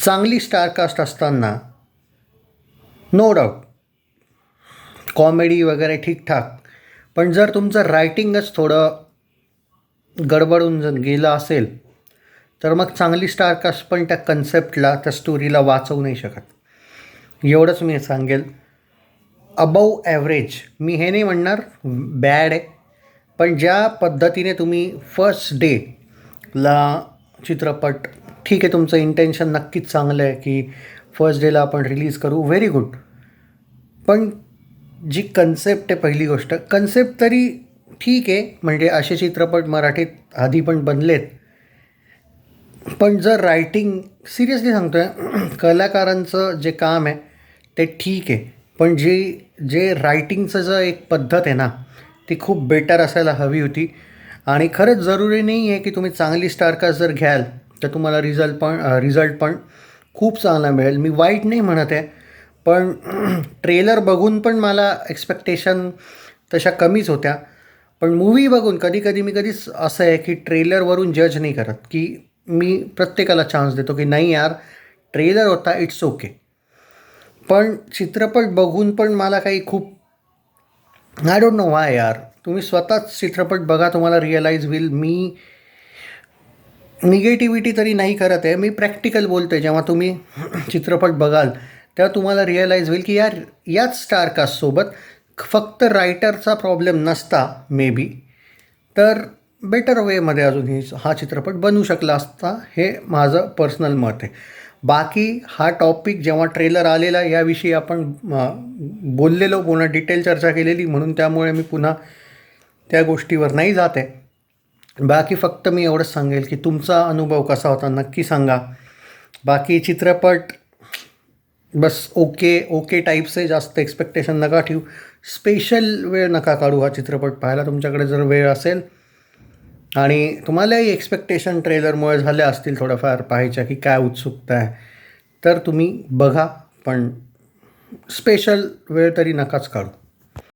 चांगली स्टारकास्ट असताना no doubt comedy वगैरे ठीकठाक, पण जर तुमचं रायटिंगच थोडं गडबडून जर गेलं असेल तर मग चांगली स्टारकास्ट पण त्या कन्सेप्टला, त्या स्टोरीला वाचवू नाही शकत. एवढंच मी सांगेल. अबव ॲव्हरेज, मी हे नाही म्हणणार बॅड आहे, पण ज्या पद्धतीने तुम्ही फर्स्ट डेला चित्रपट, ठीक आहे तुमचं इंटेन्शन नक्कीच चांगलं आहे की फर्स्ट डेला आपण रिलीज करू, व्हेरी गुड, पण जी कन्सेप्ट आहे, पहिली गोष्ट कन्सेप्ट तरी ठीक आहे, म्हणजे असे चित्रपट मराठीत आधी पण बनलेत, पण जर रायटिंग, सिरियसली सांगतो आहे, कलाकारांचं जे काम आहे ते ठीक आहे, पण जे रायटिंगचं जर एक पद्धत आहे ना, ती खूप बेटर असायला हवी होती. आणि खरंच जरुरी नाही आहे की तुम्ही चांगली स्टारकास्ट जर घ्याल तर तुम्हाला रिझल्ट पण खूप चांगला मिळेल. मी वाईट नाही म्हणत आहे, पण ट्रेलर बघून पण मला एक्सपेक्टेशन तशा कमीच होत्या. पण मूव्ही बघून मी कधीच असं आहे की ट्रेलरवरून जज नाही करत, की मी प्रत्येकाला चान्स देतो की नाही यार, ट्रेलर होता, इट्स ओके. पण चित्रपट बघून पण मला काही खूप, आय डोंट नो वाय यार. तुम्ही स्वतःच चित्रपट बघा, तुम्हाला रिअलाईज होईल. मी निगेटिव्हिटी तरी नाही करत आहे, मी प्रॅक्टिकल बोलतो आहे. जेव्हा तुम्ही चित्रपट बघाल तेव्हा तुम्हाला रिअलाईज होईल की यार, याच स्टारकास्टसोबत फक्त रायटरचा प्रॉब्लेम नसता मे बी, तर बेटर वेमध्ये अजून हा चित्रपट बनू शकला असता. हे माझं पर्सनल मत आहे. बाकी हा टॉपिक जेव्हा ट्रेलर आलेला याविषयी आपण बोललेलो, पुन्हा डिटेल चर्चा केलेली, म्हणून त्यामुळे मी पुन्हा त्या गोष्टीवर नाही जात आहे. बाकी फक्त मी एवढंच सांगेल की तुमचा अनुभव कसा होता नक्की सांगा. बाकी चित्रपट बस ओके टाईप्स जास्त एक्सपेक्टेशन नका ठेवू. स्पेशल वेळ नका काढू हा चित्रपट पाहायला. तुमच्याकडे जर वेळ असेल आणि तुम्हालाही एक्सपेक्टेशन ट्रेलरमुळे झाल्या असतील थोड्याफार पाहायच्या की काय उत्सुकता आहे, तर तुम्ही बघा, पण स्पेशल वेळ तरी नकाच काढू.